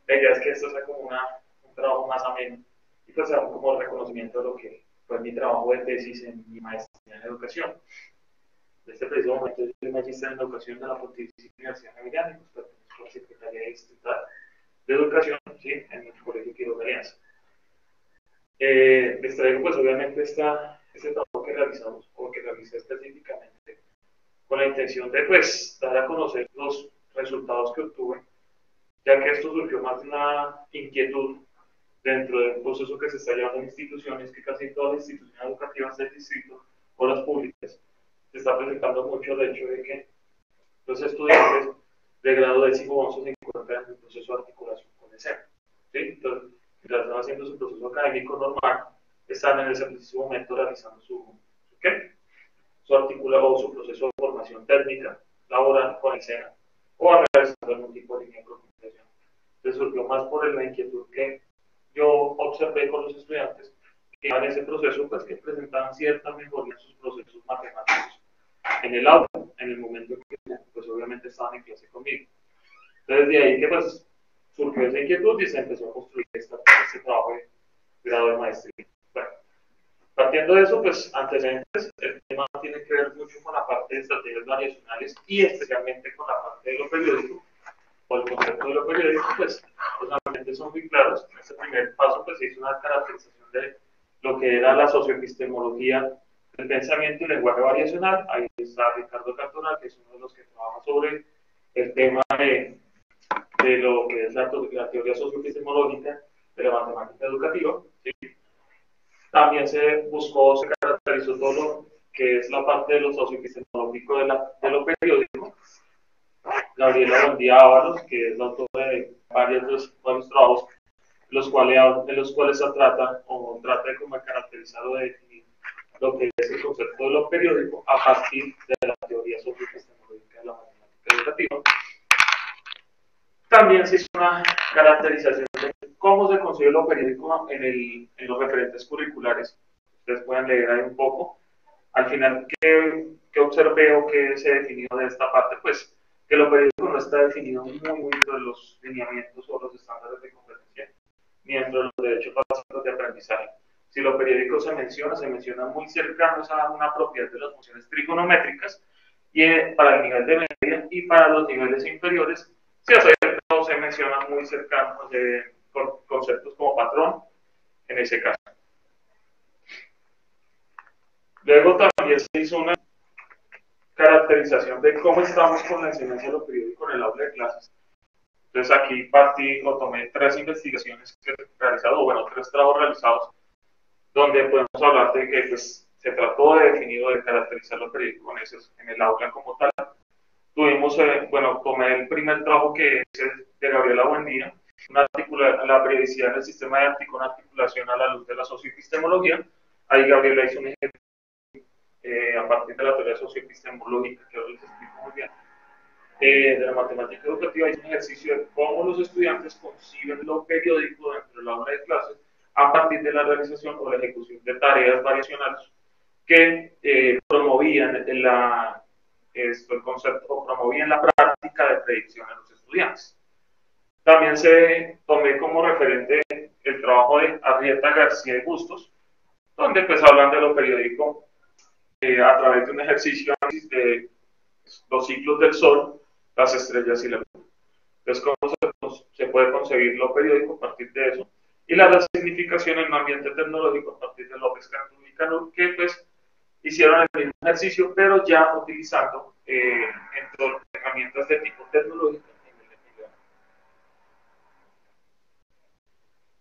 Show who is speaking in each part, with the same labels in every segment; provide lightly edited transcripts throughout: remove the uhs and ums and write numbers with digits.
Speaker 1: La idea es que esto sea como un trabajo más ameno y pues sea como reconocimiento de lo que fue mi trabajo de tesis en mi maestría en educación. En este preciso momento yo soy magíster en educación de la Pontificia Universidad Javeriana y pues pertenezco a la Secretaría Distrital de Educación, ¿sí? En el Colegio Quiroga Alianza. Les traigo pues obviamente este trabajo que realizamos o que realicé específicamente con la intención de pues dar a conocer los resultados que obtuve, ya que esto surgió más de una inquietud dentro del proceso que se está llevando en instituciones, que casi todas las instituciones educativas del distrito o las públicas se está presentando mucho el hecho de que los estudiantes de grado décimo 11 se encuentran en el proceso de articulación con el SEM. ¿Sí? Entonces, mientras están haciendo su proceso académico normal, están en ese preciso momento realizando ¿qué? Su articulado o su proceso de formación técnica, laboral con el SENA, o a realizando algún tipo de línea de profundización. Entonces surgió más por la inquietud que yo observé con los estudiantes que en ese proceso pues que presentaban cierta mejoría en sus procesos matemáticos en el aula, en el momento en que pues obviamente estaban en clase conmigo. Entonces de ahí que pues surgió esa inquietud y se empezó a construir este trabajo de grado de maestría. Bueno, partiendo de eso, pues antecedentes, el tema tiene que ver mucho con la parte de estrategias variacionales y especialmente con la parte de lo periódico o el concepto de lo periódico, pues realmente son muy claros. En este primer paso pues se hizo una caracterización de lo que era la socioepistemología del pensamiento y lenguaje variacional. Ahí está Ricardo Cantonal, que es uno de los que trabaja sobre el tema de lo que es la teoría socioepistemológica de la matemática educativa. ¿Sí? También se caracterizó todo lo que es la parte de lo socioepistemológico de lo periódico. Gabriela Buendía Ábalos, que es la autora de varios trabajos, en los cuales se trata de como caracterizar o de definir lo que es el concepto de lo periódico a partir de la teoría socioepistemológica de la matemática educativa. También se hizo una caracterización de cómo se concibe lo periódico en los referentes curriculares. Ustedes pueden leer ahí un poco. Al final, ¿qué observé o qué se definió de esta parte? Pues que lo periódico no está definido muy dentro de los lineamientos o los estándares de competencia, ni dentro de los derechos básicos de aprendizaje. Si lo periódico se menciona muy cercanos a una propiedad de las funciones trigonométricas, y para el nivel de media y para los niveles inferiores se menciona muy cercanos con conceptos como patrón en ese caso. Luego también se hizo una caracterización de cómo estamos con la enseñanza de lo periódico en el aula de clases. Entonces aquí partí o tomé 3 investigaciones que he realizado, o bueno, 3 trabajos realizados, donde podemos hablar de que pues, se trató de definir o de caracterizar lo periódico en el aula como tal. Tuvimos, bueno, tomé el primer trabajo que es de Gabriela Buendía, la periodicidad del sistema de una articulación a la luz de la socioepistemología. Ahí Gabriela hizo un ejemplo a partir de la teoría socioepistemológica, que ahora les explico muy bien, de la matemática educativa. Hizo un ejercicio de cómo los estudiantes conciben lo periódico dentro del aula de clases a partir de la realización o la ejecución de tareas variacionales que promovían el concepto o promovían la práctica de predicción a los estudiantes. También se tomé como referente el trabajo de Arrieta García y Bustos, donde pues hablan de lo periódico a través de un ejercicio de los ciclos del Sol, las estrellas y la Luna. Entonces, ¿cómo se puede concebir lo periódico a partir de eso? Y la resignificación en un ambiente tecnológico a partir de López Cantú y Canut, que pues hicieron el mismo ejercicio, pero ya utilizando herramientas de tipo tecnológico.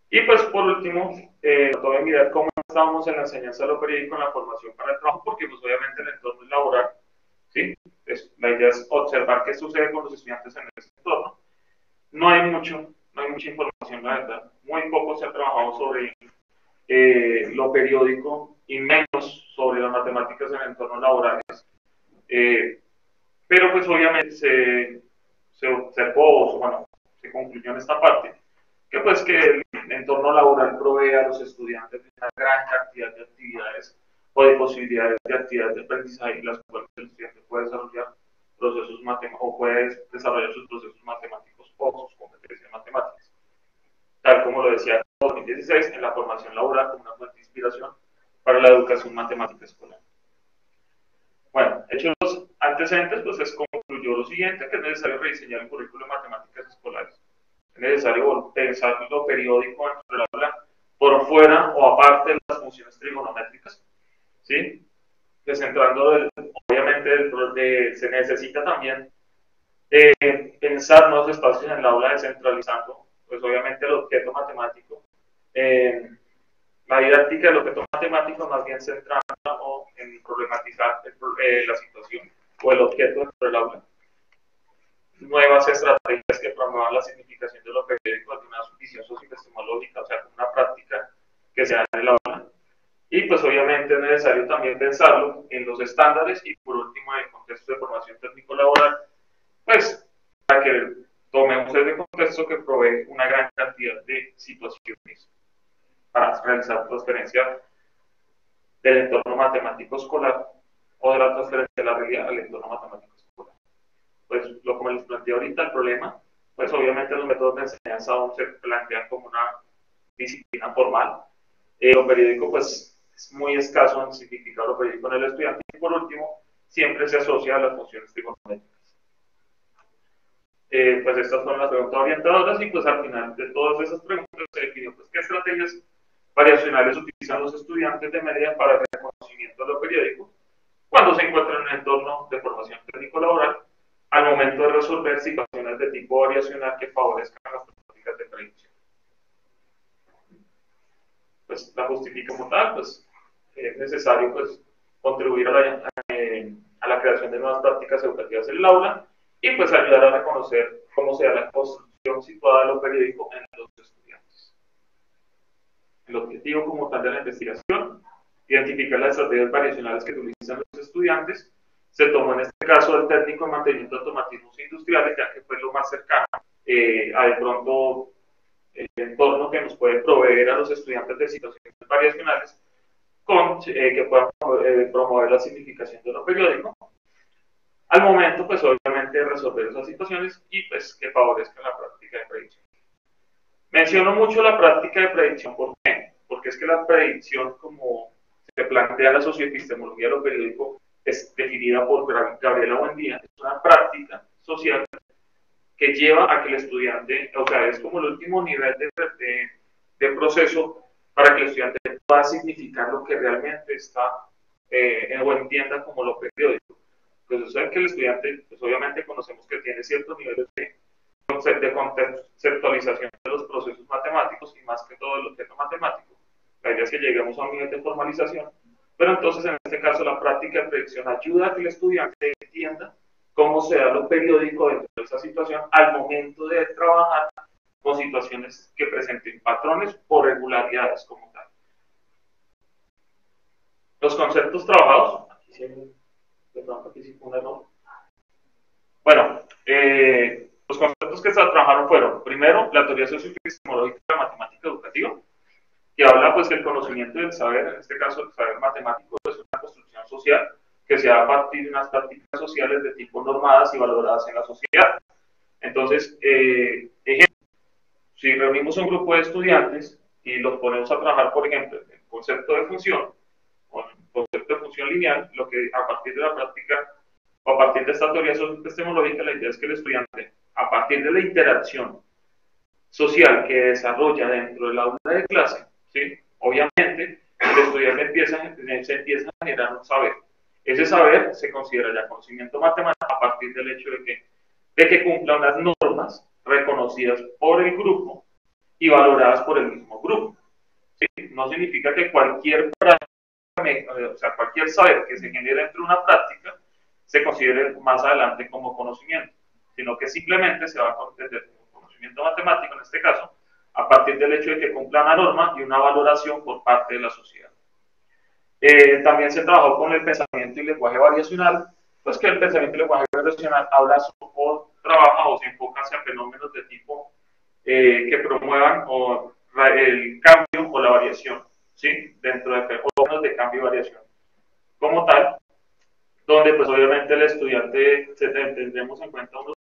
Speaker 1: Y pues por último, trato de mirar cómo estamos en la enseñanza de lo periódico en la formación para el trabajo, porque pues obviamente el entorno es laboral, ¿sí? La idea es observar qué sucede con los estudiantes en ese entorno. No hay mucha información, la verdad. Muy poco se ha trabajado sobre lo periódico y menos sobre las matemáticas en entornos laborales. Pero pues obviamente se observó, bueno, se concluyó en esta parte, que pues que el entorno laboral provee a los estudiantes de una gran cantidad de actividades o de posibilidades de actividades de aprendizaje en las cuales el estudiante puede desarrollar procesos matemáticos o puede desarrollar sus procesos matemáticos o sus competencias matemáticas. lo decía en 2016, en la formación laboral como una fuente de inspiración para la educación matemática escolar. Bueno, hechos los antecedentes, pues es concluyó lo siguiente, que es necesario rediseñar el currículo de matemáticas escolares. Es necesario pensar lo periódico dentro del aula por fuera o aparte de las funciones trigonométricas, ¿sí? Descentrando, obviamente, se necesita también pensar nuevos espacios en el aula, descentralizando, pues obviamente el objeto matemático. La didáctica del objeto matemático más bien centrada en problematizar la situación o el objeto dentro del aula. Nuevas estrategias que promuevan la significación de lo periódico de una visión socioepistemológica, o sea, como una práctica que se da en el aula. Y pues obviamente es necesario también pensarlo en los estándares y por último en el contexto de formación técnico-laboral, pues para que tomemos ese contexto que provee una gran cantidad de situaciones para realizar transferencia del entorno matemático escolar o de la transferencia de la realidad al entorno matemático escolar. Pues como les planteé ahorita, el problema, pues obviamente los métodos de enseñanza aún se plantean como una disciplina formal. Lo periódico pues es muy escaso en significado lo periódico en el estudiante y por último siempre se asocia a las funciones trigonométricas. Pues estas fueron las preguntas orientadoras y pues al final de todas esas preguntas se definió pues qué estrategias variacionales utilizan los estudiantes de media para el reconocimiento de lo periódico cuando se encuentran en un entorno de formación técnico-laboral al momento de resolver situaciones de tipo variacional que favorezcan las prácticas de predicción. Pues la justifica como tal, pues es necesario pues contribuir a la creación de nuevas prácticas educativas en el aula y pues ayudar a reconocer cómo se da la construcción situada de lo periódico en los estudiantes. El objetivo como tal de la investigación, identificar las estrategias variacionales que utilizan los estudiantes, se tomó en este caso el técnico de mantenimiento de automatismos industriales, ya que fue lo más cercano a de pronto el entorno que nos puede proveer a los estudiantes de situaciones variacionales que puedan promover la significación de lo periódico al momento, pues obviamente, de resolver esas situaciones y pues que favorezcan la práctica de predicción. Menciono mucho la práctica de predicción, ¿por qué? Porque es que la predicción, como se plantea la socioepistemología de lo periódico, es definida por Gabriela Buendía, es una práctica social que lleva a que el estudiante, o sea, es como el último nivel de proceso para que el estudiante pueda significar lo que realmente está o entienda como lo periódico. Pues o sea que el estudiante, pues obviamente conocemos que tiene ciertos niveles de conceptualización de los procesos matemáticos y más que todo el objeto matemático. La idea es que lleguemos a un nivel de formalización, pero entonces en este caso la práctica de predicción ayuda a que el estudiante entienda cómo se da lo periódico dentro de esa situación al momento de trabajar con situaciones que presenten patrones o regularidades como tal. Los conceptos trabajados, aquí sí fue un error. Bueno, los conceptos que se trabajaron fueron, primero, la teoría socioepistemológica de la matemática educativa, que habla pues del conocimiento del saber, en este caso el saber matemático, es una construcción social que se da a partir de unas prácticas sociales de tipo normadas y valoradas en la sociedad. Entonces, ejemplo, si reunimos un grupo de estudiantes y los ponemos a trabajar, por ejemplo, en el concepto de función, o en el concepto de función lineal, lo que a partir de la práctica, o a partir de esta teoría epistemológica, la idea es que el estudiante, a partir de la interacción social que desarrolla dentro del aula de clase, ¿sí? Obviamente, el estudiante se empieza a generar un saber. Ese saber se considera ya conocimiento matemático a partir del hecho de que cumpla unas normas reconocidas por el grupo y valoradas por el mismo grupo. ¿Sí? No significa que cualquier saber que se genere dentro de una práctica se considere más adelante como conocimiento, sino que simplemente se va a entender como conocimiento matemático, en este caso, a partir del hecho de que cumpla una norma y una valoración por parte de la sociedad. También se trabajó con el pensamiento y lenguaje variacional, pues que el pensamiento y lenguaje variacional habla o trabaja o se enfoca hacia fenómenos de tipo que promuevan el cambio o la variación, ¿sí? Dentro de fenómenos de cambio y variación. Como tal, donde pues obviamente el estudiante tendremos en cuenta unos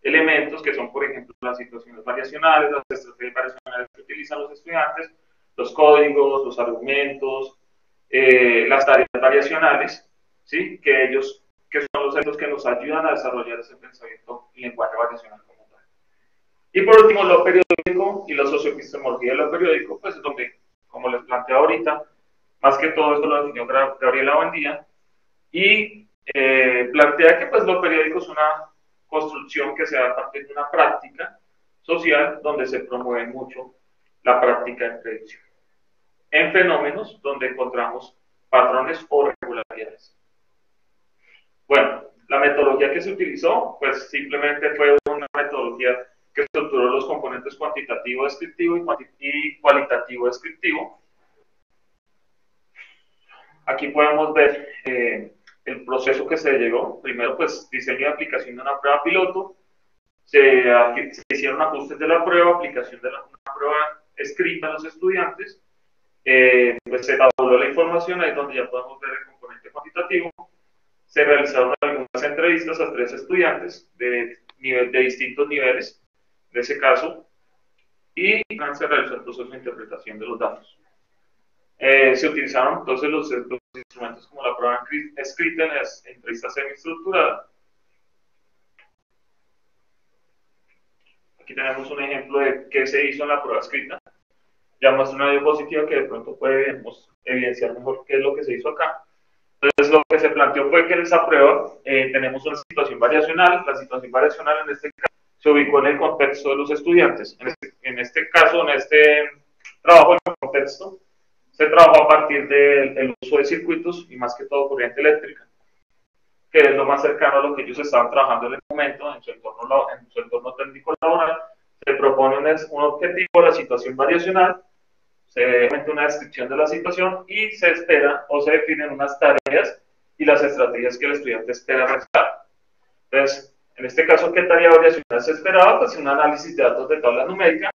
Speaker 1: elementos que son, por ejemplo, las situaciones variacionales, las estrategias variacionales que utilizan los estudiantes, los códigos, los argumentos, las tareas variacionales, ¿sí? Que son los elementos que nos ayudan a desarrollar ese pensamiento y lenguaje variacional como tal. Y por último, lo periódico y la socioepistemología de lo periódico, pues es donde, como les planteé ahorita, más que todo esto lo definió Gabriela Buendía, y plantea que pues lo periódico es una construcción que se da a partir de una práctica social donde se promueve mucho la práctica de predicción en fenómenos donde encontramos patrones o regularidades. Bueno, la metodología que se utilizó pues simplemente fue una metodología que estructuró los componentes cuantitativo descriptivo y cualitativo descriptivo. Aquí podemos ver el proceso que se llegó. Primero, pues, diseño y aplicación de una prueba piloto. Se hicieron ajustes de la prueba, aplicación de una prueba escrita a los estudiantes. Pues se tabuló la información, ahí es donde ya podemos ver el componente cuantitativo. Se realizaron algunas entrevistas a 3 estudiantes de distintos niveles, en ese caso, y se realizó el proceso de interpretación de los datos. Se utilizaron entonces los instrumentos como la prueba escrita en las entrevistas semiestructuradas. Aquí tenemos un ejemplo de qué se hizo en la prueba escrita. Ya muestra una diapositiva que de pronto podemos evidenciar mejor qué es lo que se hizo acá. Entonces lo que se planteó fue que en esa prueba tenemos una situación variacional. La situación variacional en este caso se ubicó en el contexto de los estudiantes. En este caso, en este trabajo, el contexto se trabajó a partir del uso de circuitos y más que todo corriente eléctrica, que es lo más cercano a lo que ellos estaban trabajando en el momento en su entorno técnico laboral. Se propone un objetivo, la situación variacional, se mete una descripción de la situación y se espera o se definen unas tareas y las estrategias que el estudiante espera realizar. Entonces, en este caso, ¿qué tarea variacional se esperaba? Pues un análisis de datos de tabla numérica,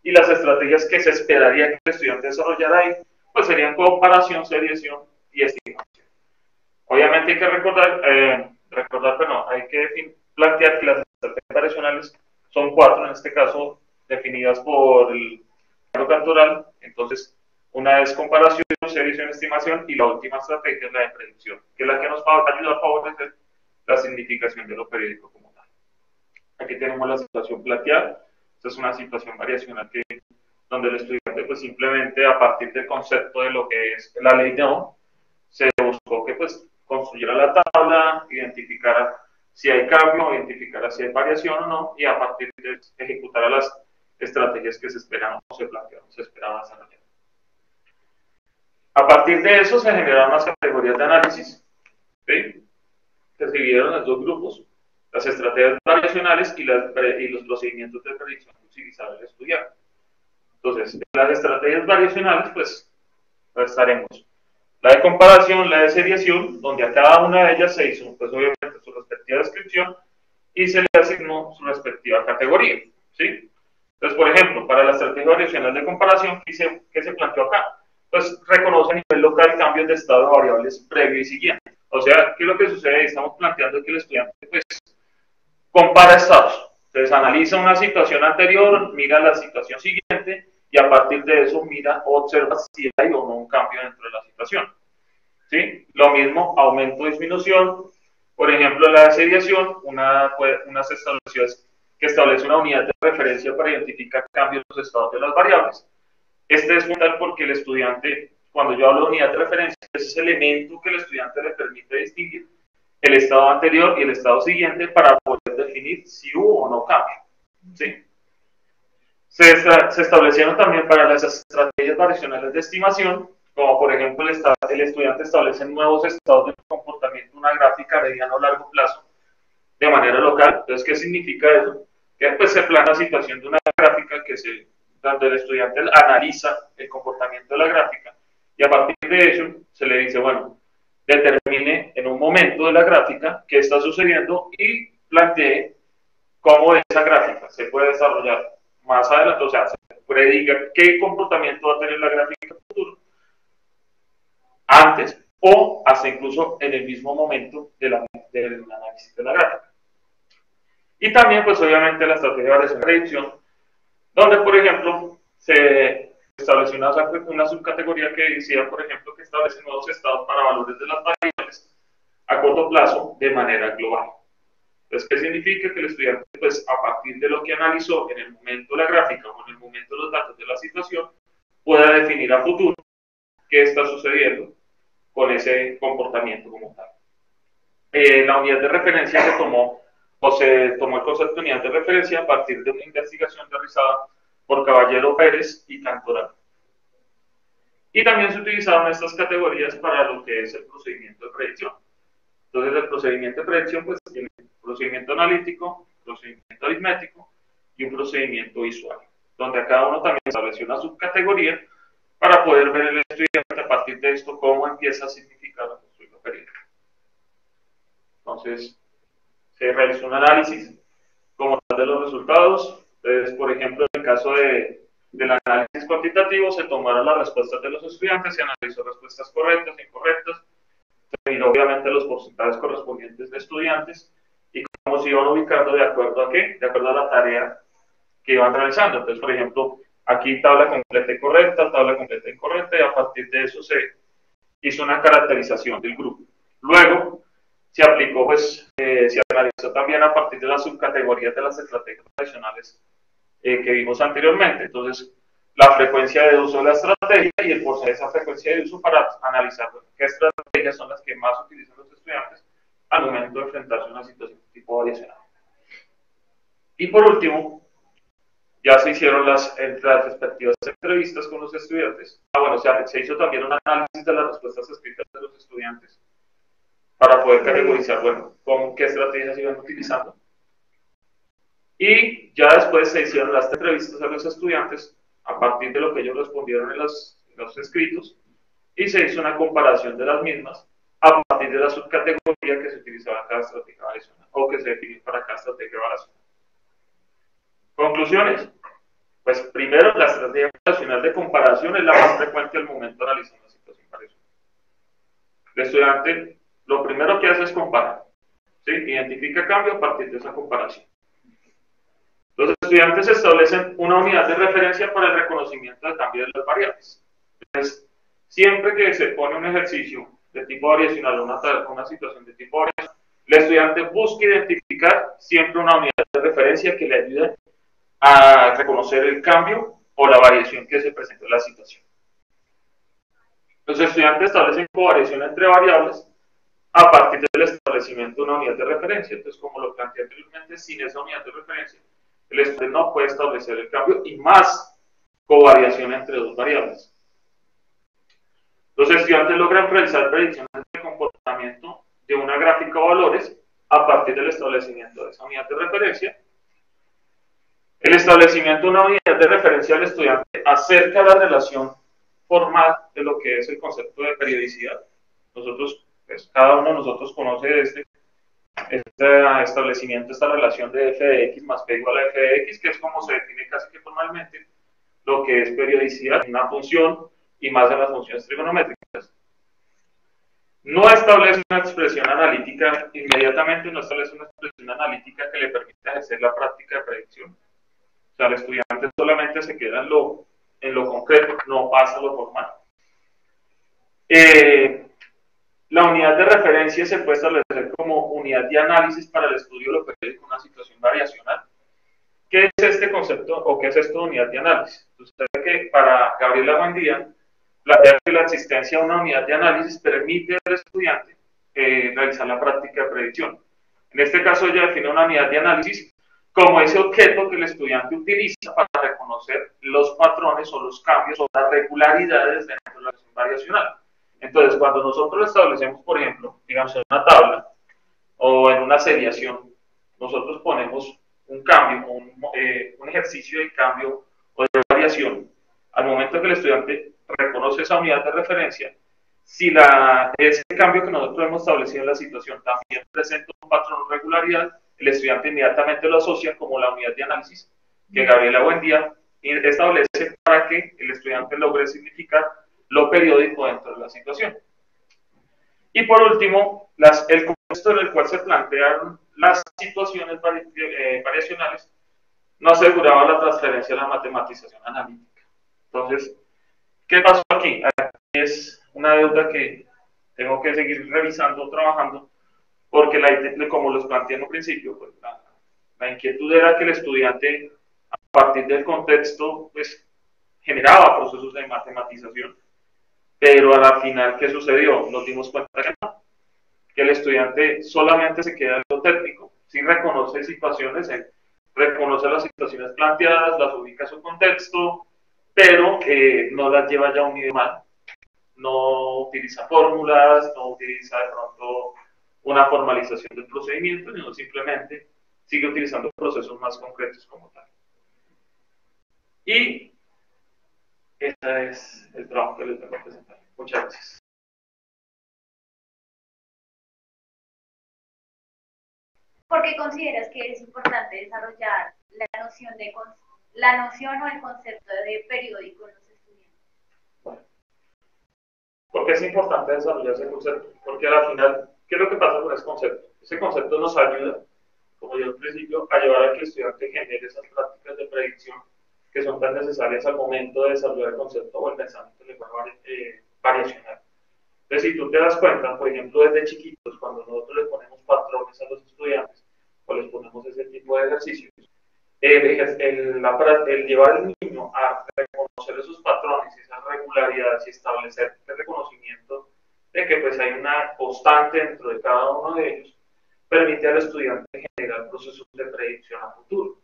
Speaker 1: y las estrategias que se esperaría que el estudiante desarrollara ahí, pues serían comparación, seriación y estimación. Obviamente hay que hay que plantear que las estrategias variacionales son 4, en este caso, definidas por el cantoral. Entonces, una es comparación, seriación, estimación, y la última estrategia es la de predicción, que es la que nos va a ayudar a favorecer la significación de lo periódico como tal. Aquí tenemos la situación plateada. Esta es una situación variacional donde el estudiante pues simplemente a partir del concepto de lo que es la ley de Ohm, se buscó que pues construyera la tabla, identificara si hay cambio, identificara si hay variación o no, y a partir de ejecutar las estrategias que se esperaban o se plantearon, se esperaban desarrollar. A partir de eso se generaron las categorías de análisis, ¿sí? Que se dividieron en 2 grupos: las estrategias variacionales y los procedimientos de predicción que utilizaba el estudiante. Entonces, en las estrategias variacionales, pues estaremos la de comparación, la de seriación, donde a cada una de ellas se hizo, pues obviamente, su respectiva descripción y se le asignó su respectiva categoría, ¿sí? Entonces, por ejemplo, para la estrategia variacional de comparación, ¿qué se planteó acá? Pues reconoce a nivel local cambios de estado de variables previo y siguiente. O sea, ¿qué es lo que sucede? Estamos planteando que el estudiante, pues, compara estados. Entonces, analiza una situación anterior, mira la situación siguiente, y a partir de eso mira, observa si hay o no un cambio dentro de la situación. ¿Sí? Lo mismo, aumento o disminución. Por ejemplo, la desviación, unas establecidas que establece una unidad de referencia para identificar cambios en los estados de las variables. Este es fundamental porque el estudiante, cuando yo hablo de unidad de referencia, es ese elemento que el estudiante le permite distinguir el estado anterior y el estado siguiente para poder definir si hubo o no cambio. ¿Sí? Se establecieron también para las estrategias variacionales de estimación, como por ejemplo el estudiante establece nuevos estados de comportamiento en una gráfica a mediano o largo plazo de manera local. Entonces, ¿qué significa eso? Que pues se planea la situación de una gráfica donde el estudiante analiza el comportamiento de la gráfica y a partir de eso se le dice, bueno, determine en un momento de la gráfica qué está sucediendo y plantee cómo esa gráfica se puede desarrollar más adelante, o sea, se prediga qué comportamiento va a tener la gráfica en el futuro, antes o hasta incluso en el mismo momento del análisis de la gráfica. Y también, pues obviamente, la estrategia de variación y predicción, donde, por ejemplo, se estableció una subcategoría que decía, por ejemplo, que establece nuevos estados para valores de las variables a corto plazo de manera global. Entonces, ¿qué significa? Que el estudiante, pues, a partir de lo que analizó en el momento de la gráfica o en el momento de los datos de la situación, pueda definir a futuro qué está sucediendo con ese comportamiento como tal. La unidad de referencia se tomó el concepto de unidad de referencia a partir de una investigación realizada por Caballero Pérez y Cantoral. Y también se utilizaron estas categorías para lo que es el procedimiento de predicción. Entonces, el procedimiento de predicción pues tiene un procedimiento analítico, un procedimiento aritmético y un procedimiento visual, donde a cada uno también estableció una subcategoría para poder ver el estudiante a partir de esto cómo empieza a significar o construir la periódica. Entonces, se realizó un análisis como tal de los resultados. Entonces, por ejemplo, en el caso del análisis cuantitativo, se tomaron las respuestas de los estudiantes, se analizó respuestas correctas e incorrectas, se miró obviamente los porcentajes correspondientes de estudiantes y cómo se iban ubicando de acuerdo a qué, de acuerdo a la tarea que iban realizando. Entonces, por ejemplo, aquí tabla completa y correcta, tabla completa e incorrecta, y a partir de eso se hizo una caracterización del grupo. Luego, se aplicó, pues, se analizó también a partir de las subcategorías de las estrategias tradicionales que vimos anteriormente. Entonces, la frecuencia de uso de la estrategia y el porcentaje de esa frecuencia de uso para analizar qué estrategias son las que más utilizan los estudiantes al momento de enfrentarse a una situación de tipo variacional. Y por último, ya se hicieron las respectivas entrevistas con los estudiantes. Bueno, se hizo también un análisis de las respuestas escritas de los estudiantes para poder categorizar, bueno, qué estrategias iban utilizando. Y ya después se hicieron las entrevistas a los estudiantes a partir de lo que ellos respondieron en los escritos y se hizo una comparación de las mismas a partir de la subcategoría que se utilizaba en cada estrategia variacional o que se definió para cada estrategia variacional. Conclusiones. Pues primero, la estrategia variacional de comparación es la más frecuente al momento de analizar una situación variacional. El estudiante lo primero que hace es comparar, ¿sí? Identifica cambio a partir de esa comparación. Los estudiantes establecen una unidad de referencia para el reconocimiento de cambio de las variables. Entonces, siempre que se pone un ejercicio de tipo variacional o una situación de tipo variacional, el estudiante busca identificar siempre una unidad de referencia que le ayude a reconocer el cambio o la variación que se presentó en la situación. Los estudiantes establecen covariación entre variables a partir del establecimiento de una unidad de referencia. Entonces, como lo planteé anteriormente, sin esa unidad de referencia, el estudiante no puede establecer el cambio y más covariación entre dos variables. Los estudiantes logran realizar predicciones de comportamiento de una gráfica o valores a partir del establecimiento de esa unidad de referencia. El establecimiento de una unidad de referencia al estudiante acerca la relación formal de lo que es el concepto de periodicidad. Nosotros, pues, cada uno de nosotros conoce este establecimiento, esta relación de f de x más p igual a f de x, que es como se define casi que formalmente lo que es periodicidad en una función y más en las funciones trigonométricas. No establece una expresión analítica inmediatamente, no establece una expresión analítica que le permita ejercer la práctica de predicción. O sea, el estudiante solamente se queda en lo concreto, no pasa a lo formal. La unidad de referencia se puede establecer como unidad de análisis para el estudio de lo periódico en una situación variacional. ¿Qué es este concepto o qué es esto de unidad de análisis? Usted sabe que para Gabriela Buendía plantea que la existencia de una unidad de análisis permite al estudiante realizar la práctica de predicción. En este caso, ella define una unidad de análisis como ese objeto que el estudiante utiliza para reconocer los patrones o los cambios o las regularidades dentro de la relación variacional. Entonces, cuando nosotros establecemos, por ejemplo, digamos en una tabla o en una seriación, nosotros ponemos un cambio, un ejercicio de cambio o de variación. Al momento que el estudiante reconoce esa unidad de referencia, si ese cambio que nosotros hemos establecido en la situación también presenta un patrón o regularidad, el estudiante inmediatamente lo asocia como la unidad de análisis que Gabriela Buendía establece para que el estudiante logre significar lo periódico dentro de la situación. Y por último, el contexto en el cual se plantean las situaciones variacionales, no aseguraba la transferencia de la matematización analítica. Entonces, ¿qué pasó aquí? Aquí es una deuda que tengo que seguir revisando, trabajando, porque como los planteé en un principio, pues, la inquietud era que el estudiante, a partir del contexto, pues, generaba procesos de matematización, pero a la final, ¿qué sucedió? Nos dimos cuenta que no, que el estudiante solamente se queda en lo técnico, sí reconoce situaciones, reconoce las situaciones planteadas, las ubica en su contexto, pero no las lleva ya a un nivel más, no utiliza fórmulas, no utiliza de pronto una formalización del procedimiento, sino simplemente sigue utilizando procesos más concretos como tal. Y este es el trabajo que les tengo que presentar. Muchas gracias.
Speaker 2: ¿Por qué consideras que es importante desarrollar la noción o el concepto de periódico en los estudiantes?
Speaker 1: Bueno, ¿por qué es importante desarrollar ese concepto? Porque al final, ¿qué es lo que pasa con ese concepto? Ese concepto nos ayuda, como yo al principio, a llevar a que el estudiante genere esas prácticas de predicción que son tan necesarias al momento de desarrollar el concepto o el pensamiento del lenguaje variacional. Entonces, si tú te das cuenta, por ejemplo, desde chiquitos, cuando nosotros les ponemos patrones a los estudiantes o les ponemos ese tipo de ejercicios, el llevar al niño a reconocer esos patrones y esas regularidades y establecer el reconocimiento de que pues hay una constante dentro de cada uno de ellos, permite al estudiante generar procesos de predicción a futuro.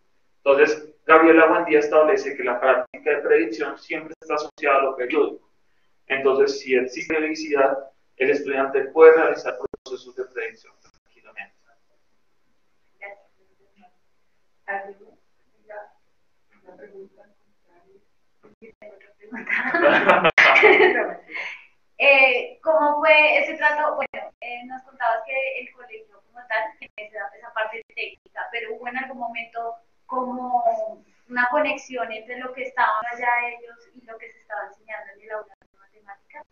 Speaker 1: Entonces, Gabriela Buendía establece que la práctica de predicción siempre está asociada a lo periódico. Entonces, si existe periodicidad, el estudiante puede realizar procesos de predicción tranquilamente.
Speaker 2: Una pregunta. ¿Cómo fue ese trato? Bueno, nos contabas que el colegio como tal tiene esa parte técnica, pero hubo en algún momento como una conexión entre lo que estaban allá ellos y lo que se estaba enseñando en el aula de matemáticas.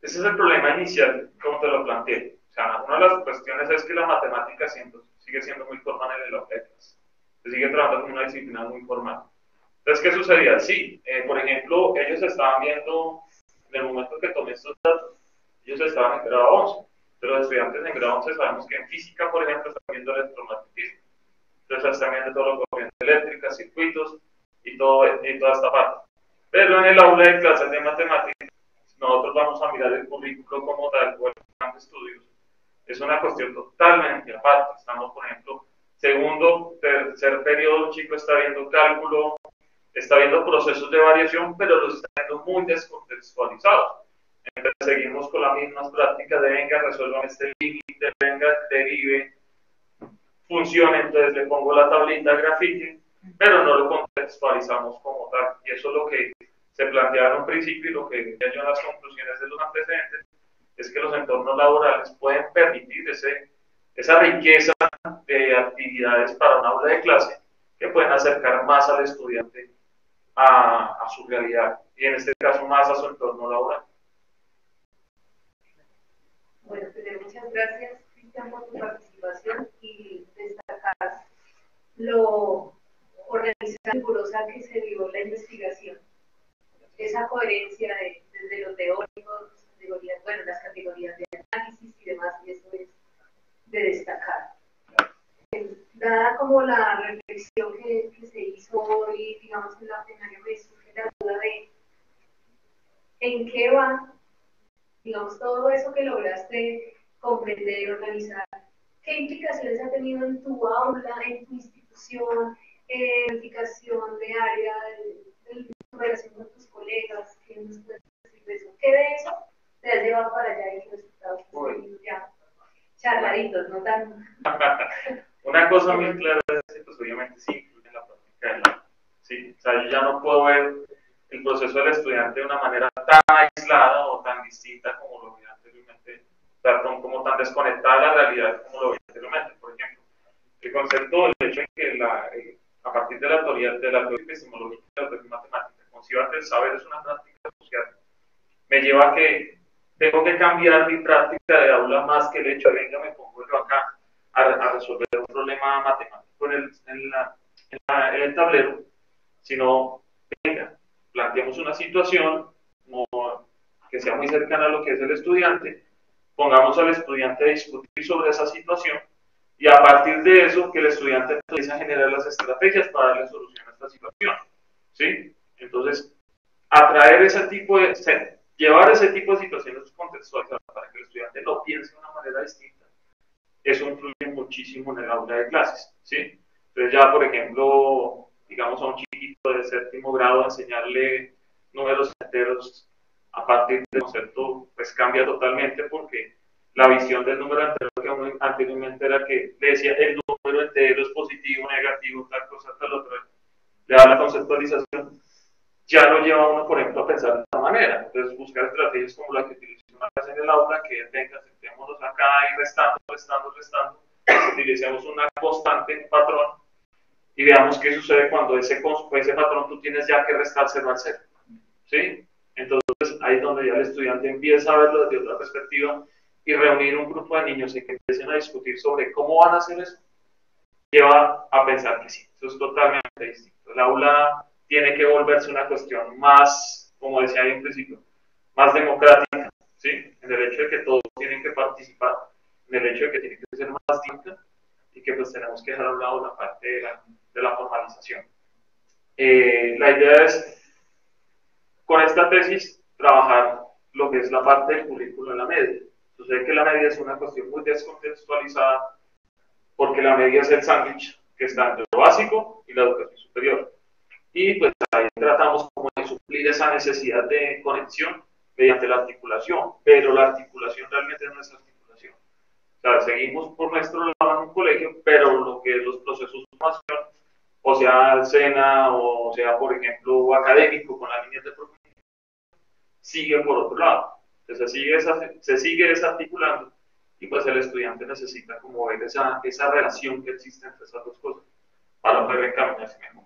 Speaker 1: Ese es el problema inicial, como te lo planteé. O sea, una de las cuestiones es que la matemática sigue siendo muy formal en el aula de clase. Se sigue trabajando como una disciplina muy formal. Entonces, ¿qué sucedía? Sí, por ejemplo, ellos estaban viendo, en el momento que tomé estos datos, ellos estaban en grado 11, pero los estudiantes en grado 11 sabemos que en física, por ejemplo, están viendo electromagnetismo. Entonces, están viendo todo lo que corriente eléctrica, circuitos y toda esta parte. Pero en el aula de clases de matemáticas, nosotros vamos a mirar el currículo como tal o el plan de estudios. Es una cuestión totalmente aparte. Estamos, por ejemplo, segundo, tercer periodo, el chico está viendo cálculo, está viendo procesos de variación, pero los está viendo muy descontextualizados. Entonces seguimos con las mismas prácticas de venga, resuelvan este límite, venga, derive, funcione, entonces le pongo la tablita, grafique, pero no lo contextualizamos como tal. Y eso es lo que se planteaba en un principio y lo que decía yo en las conclusiones de los antecedentes, es que los entornos laborales pueden permitir esa riqueza de actividades para un aula de clase que pueden acercar más al estudiante a su realidad y en este caso más a su entorno laboral.
Speaker 3: Bueno, pues muchas gracias, Cristian, por tu participación y destacar lo organizada y rigurosa que se dio la investigación. Esa coherencia desde lo teórico, bueno, las categorías de análisis y demás, y eso es de destacar. Dada como la reflexión que se hizo hoy, digamos, en la plenaria, me surge la duda de en qué va, digamos, todo eso que lograste comprender y organizar, qué implicaciones ha tenido en tu aula, en tu institución, en planificación de área, de tu relación con tus colegas, ¿qué nos puedes decir de eso? ¿Qué de eso te has llevado para allá y qué resultados has tenido ya? Charladitos, no tan...
Speaker 1: Una cosa muy clara es que pues, obviamente sí incluye en la práctica del aula. Sí, o sea, yo ya no puedo ver el proceso del estudiante de una manera tan aislada o tan distinta como lo vi anteriormente, como tan desconectada de la realidad como lo vi anteriormente. Por ejemplo, el concepto del hecho de que a partir de la teoría epistemológica de la teoría matemática, conciba que el saber es una práctica social, me lleva a que tengo que cambiar mi práctica de aula más que el hecho de venga, me pongo yo acá a resolver un problema matemático en el tablero, sino, venga, planteemos una situación que sea muy cercana a lo que es el estudiante, pongamos al estudiante a discutir sobre esa situación y a partir de eso que el estudiante empiece a generar las estrategias para darle solución a esta situación, ¿sí? Entonces, atraer ese tipo de, llevar ese tipo de situaciones contextualizadas para que el estudiante lo piense de una manera distinta, eso influye muchísimo en el aula de clases, ¿sí? Entonces ya, por ejemplo, digamos a un chiquito de séptimo grado, enseñarle números enteros a partir del concepto, pues cambia totalmente porque la visión del número entero que uno anteriormente era que le decía el número entero es positivo, negativo, tal cosa, tal otra, le da la conceptualización, ya lo lleva a uno, por ejemplo, a pensar de esta manera. Entonces, buscar estrategias como la que utilizamos en el aula, que venga, sentémonos acá y restando, utilicemos una constante, un patrón, y veamos qué sucede cuando ese patrón tú tienes ya que restárselo al cero, ¿sí? Entonces, ahí es donde ya el estudiante empieza a verlo desde otra perspectiva y reunir un grupo de niños y que empiecen a discutir sobre cómo van a hacer eso, lleva a pensar que sí, eso es totalmente distinto. El aula tiene que volverse una cuestión más, como decía ahí en principio, más democrática, ¿sí? En el hecho de que todos tienen que participar, en el hecho de que tiene que ser más dinámica y que pues tenemos que dejar a un lado la parte de la formalización. La idea es, con esta tesis, trabajar lo que es la parte del currículo en la media. Entonces, que la media es una cuestión muy descontextualizada porque la media es el sándwich que está entre lo básico y la educación superior. Y pues ahí tratamos como de suplir esa necesidad de conexión mediante la articulación, pero la articulación realmente no es articulación. O sea, seguimos por nuestro lado en un colegio, pero lo que es los procesos de formación, o sea, el SENA, o sea, por ejemplo, académico con las líneas de profundidad, sigue por otro lado. Entonces se sigue desarticulando y pues el estudiante necesita como ver esa relación que existe entre esas dos cosas para poder encaminarse mejor.